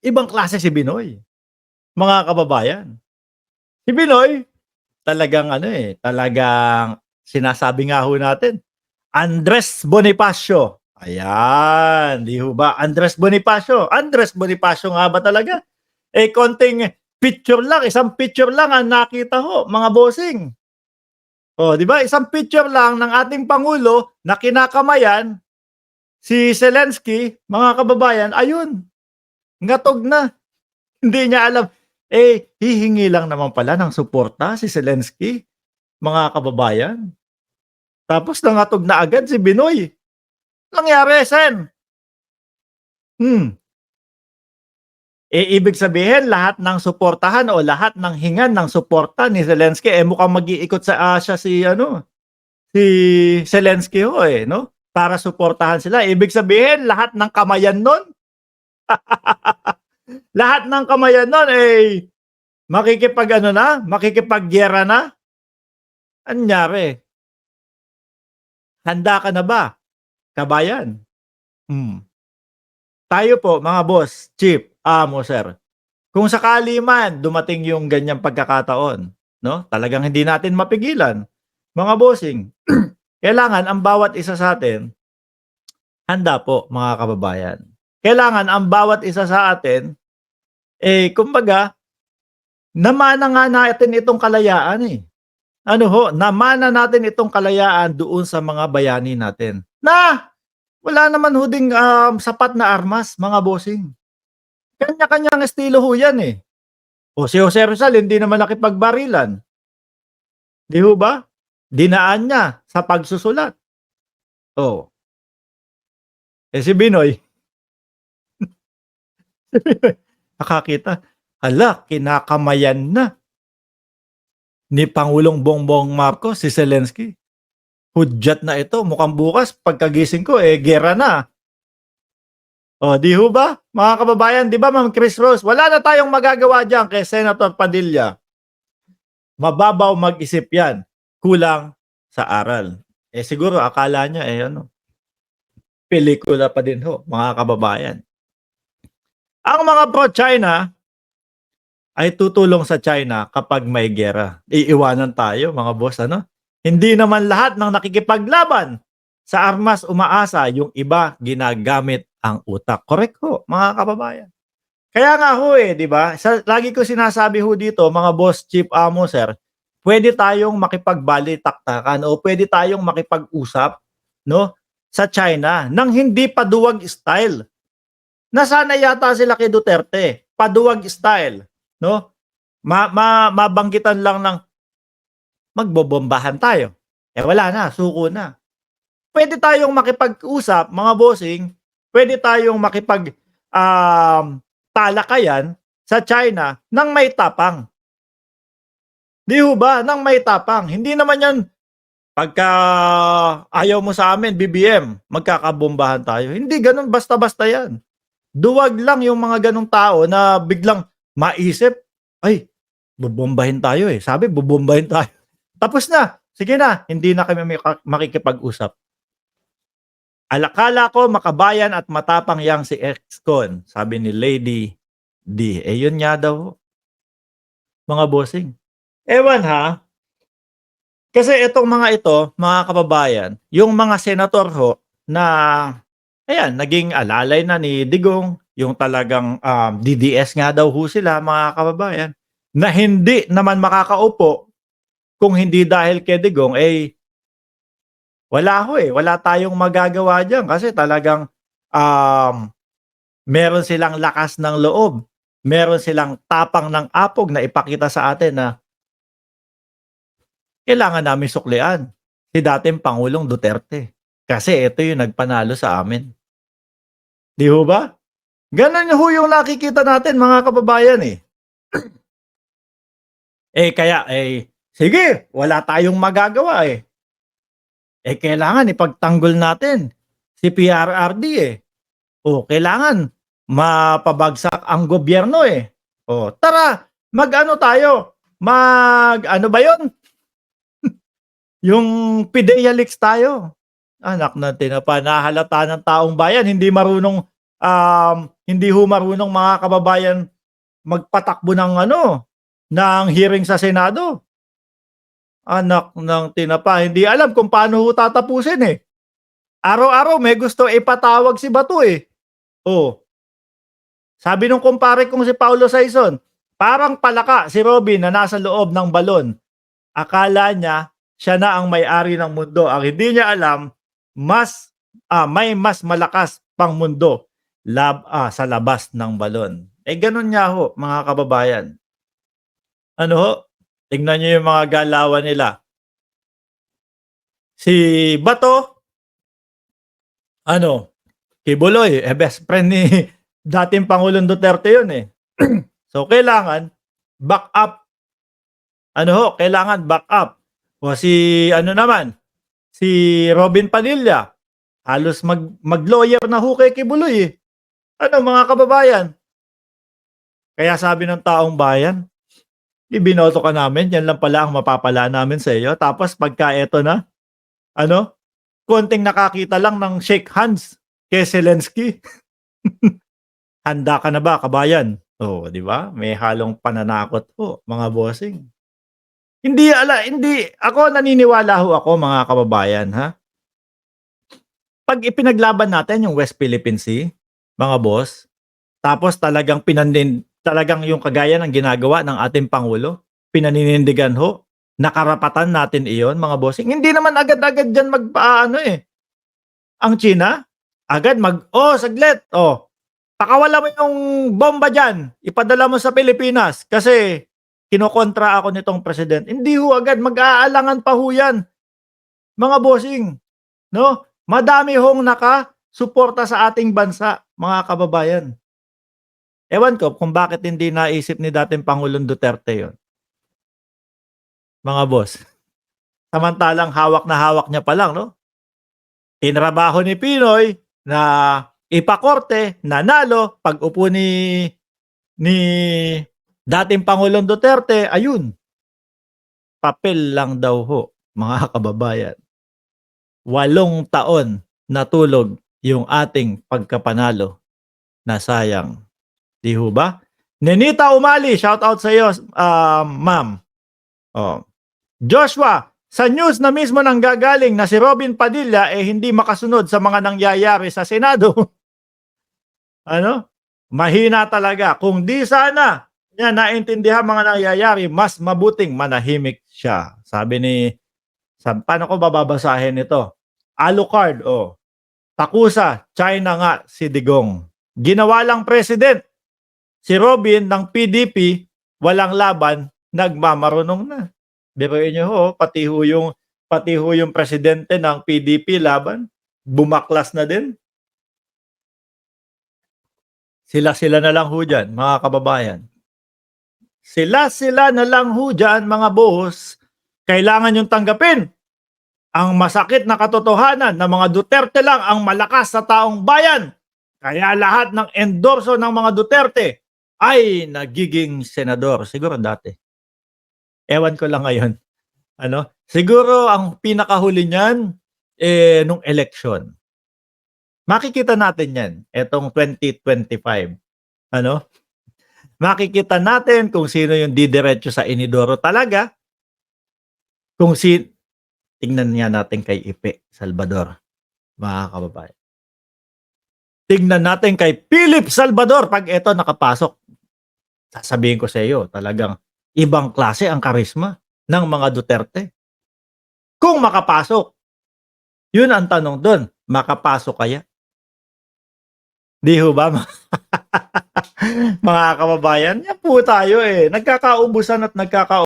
ibang klase si Binoy, mga kababayan. Si Binoy talagang ano, talagang sinasabi nga ho natin, Andres Bonifacio. Ayan, 'di ho ba? Andres Bonifacio. Andres Bonifacio nga ba talaga? Konting picture lang, isang picture lang ang nakita ho, mga bossing. Oh, 'di ba? Isang picture lang ng ating pangulo na kinakamayan si Zelensky, mga kababayan, ayun, ngatog na. Hindi niya alam. Hihingi lang naman pala ng suporta si Zelensky, mga kababayan. Tapos nangatog na agad si Binoy. Nangyari, Sen? Hmm. Ibig sabihin lahat ng suportahan o lahat ng hingan ng suporta ni Zelensky, mukhang mag-iikot sa Asia si ano, si Zelensky ho, 'no? Para suportahan sila. Ibig sabihin lahat ng kamayan nun, lahat ng kamayan nun, makikipag-ano na, makikipaggiyera na. Anyari, handa ka na ba, kabayan? Hmm. Tayo po mga boss, chief, amo, sir, kung sakali man dumating yung ganyang pagkakataon, 'no, talagang hindi natin mapigilan, mga bossing, kailangan ang bawat isa sa atin handa po, mga kababayan. Kailangan ang bawat isa sa atin, kumbaga namana nga natin itong kalayaan, Ano ho, namana natin itong kalayaan doon sa mga bayani natin na wala naman ho ding, sapat na armas, mga bossing. Kanya-kanyang estilo ho 'yan, O si Jose Rizal hindi naman nakipagbarilan, 'di ho ba? Dinaan niya sa pagsusulat. Oh, si Binoy, nakakita, hala kinakamayan na ni Pangulong Bongbong Marcos si Zelensky. Hudyat na ito, mukhang bukas pagkagising ko, giyera na. Oh, 'di ho ba? Mga kababayan, 'di ba Ma'am Chris Rose, wala na tayong magagawa diyan kay Senator Padilla. Mababaw mag-isip 'yan, kulang sa aral. Siguro akala niya, ano, pelikula pa din ho, mga kababayan. Ang mga pro-China ay tutulong sa China kapag may giyera. Iiwanan tayo, mga boss, ano? Hindi naman lahat ng nakikipaglaban sa armas umaasa, yung iba ginagamit ang utak. Correct ho, mga kababayan. Kaya nga ho, 'di ba? Lagi ko sinasabi ho dito, mga boss, chief, amo, sir, pwede tayong makipagbalitaktakan o pwede tayong makipag-usap, no, sa China nang hindi paduwag style. Nasanay yata sila kay Duterte, paduwag style, no? Mabanggitan lang ng magbobombahan tayo. Wala na, suko na. Pwede tayong makipag-usap, mga bossing, pwede tayong talakayan sa China ng may tapang. 'Di ho ba? Ng may tapang. Hindi naman 'yan pagka ayaw mo sa amin, BBM, magkakabombahan tayo. Hindi gano'n basta-basta 'yan. Duwag lang yung mga gano'ng tao na biglang maisip, "Ay, bobombahin tayo, Sabi bobombahin tayo." Tapos na, sige na, hindi na kami makikipag-usap. Akala ko makabayan at matapang yang si ex-con, sabi ni Lady D. Yun nga daw, mga bossing. Ewan ha, kasi itong mga ito, mga kababayan, yung mga senator ho na, ayan, naging alalay na ni Digong, yung talagang DDS nga daw ho sila, mga kababayan, na hindi naman makakaupo kung hindi dahil kay Digong, wala ho, wala tayong magagawa diyan kasi talagang, meron silang lakas ng loob, meron silang tapang ng apog na ipakita sa atin na kailangan naming suklian si dating Pangulong Duterte. Kasi ito yung nagpanalo sa amin. 'Di ho ba? Gano'n ho yung nakikita natin, mga kababayan, Kaya, sige, wala tayong magagawa, kailangan ipagtanggol natin si PRRD, kailangan mapabagsak ang gobyerno, tara mag-ano tayo, mag-ano ba 'yun, yung PIDEA leaks tayo. Anak ng tinapa, nahahalata ng taong bayan hindi marunong hindi ho marunong mga kababayan magpatakbo ng ng hearing sa Senado. Anak ng tinapa, hindi alam kung paano ho tatapusin eh. Araw-araw may gusto ipatawag si Bato eh. Oh, sabi nung kumpare kong si Paulo Saison, parang palaka si Robin na nasa loob ng balon. Akala niya siya na ang may-ari ng mundo. Ang hindi niya alam, may mas malakas pang mundo sa labas ng balon. Ganun nga ho, mga kababayan. Ano ho? Tingnan niyo yung mga galawan nila. Si Bato, Kibuloy, best friend ni dating Pangulong Duterte yun eh. So, kailangan back up. Kailangan back up. O si si Robin Padilla, halos mag-lawyer na ho kay Kibuloy eh. Mga kababayan? Kaya sabi ng taong bayan, ibinoto ka namin, yan lang pala ang mapapala namin sa iyo. Tapos pagka eto na, konting nakakita lang ng shake hands kay Zelensky. Handa ka na ba, kabayan? Di ba? May halong pananakot po, mga bossing. Hindi ako naniniwala ho ako, mga kababayan, ha? Pag ipinaglaban natin yung West Philippine Sea, mga boss, tapos talagang yung kagaya ng ginagawa ng ating Pangulo, pinaninindigan ho, nakarapatan natin iyon, mga bossing. Hindi naman agad-agad dyan ang China, agad saglit, pakawala mo yung bomba dyan, ipadala mo sa Pilipinas kasi kinokontra ako nitong president. Hindi ho agad, mag-aalangan pa ho yan, mga bossing. No? Madami hong nakasuporta sa ating bansa, mga kababayan. Ewan ko kung bakit hindi naisip ni dating Pangulong Duterte yon, mga boss. Samantalang hawak na hawak niya pa lang, no? Tinrabaho ni Pinoy na ipakorte, nanalo, pag upo ni dating Pangulong Duterte, ayun, papel lang daw ho, mga kababayan. 8 taon natulog yung ating pagkapanalo na sayang. Di ho ba? Nenita Umali, shout out sa iyo, ma'am. Joshua, sa news na mismo nang gagaling na si Robin Padilla hindi makasunod sa mga nangyayari sa Senado. Mahina talaga. Kung di sana niya naintindihan mga nangyayari, mas mabuting manahimik siya. Sabi paano ko bababasahin ito? Alucard, Takusa, China nga si Digong. Ginawa lang president. Si Robin ng PDP, walang laban, nagmamarunong na. Biruin niyo ho, pati ho yung presidente ng PDP laban, bumaklas na din. Sila na lang ho dyan, mga kababayan. Sila na lang ho dyan, mga boss. Kailangan yung tanggapin ang masakit na katotohanan na mga Duterte lang ang malakas sa taong bayan. Kaya lahat ng endorso ng mga Duterte ay nagiging senador. Siguro dati. Ewan ko lang ngayon. Siguro ang pinakahuli niyan nung election. Makikita natin yan. Etong 2025. Makikita natin kung sino yung didiretso sa inidoro talaga. Tingnan niya natin kay Ipe Salvador, mga kababayan. Tingnan natin kay Philip Salvador pag ito nakapasok. Sasabihin ko sa iyo, talagang ibang klase ang karisma ng mga Duterte. Kung makapasok, yun ang tanong doon, makapasok kaya? Di ho ba? Mga kababayan, yan po tayo nagkakaubusan at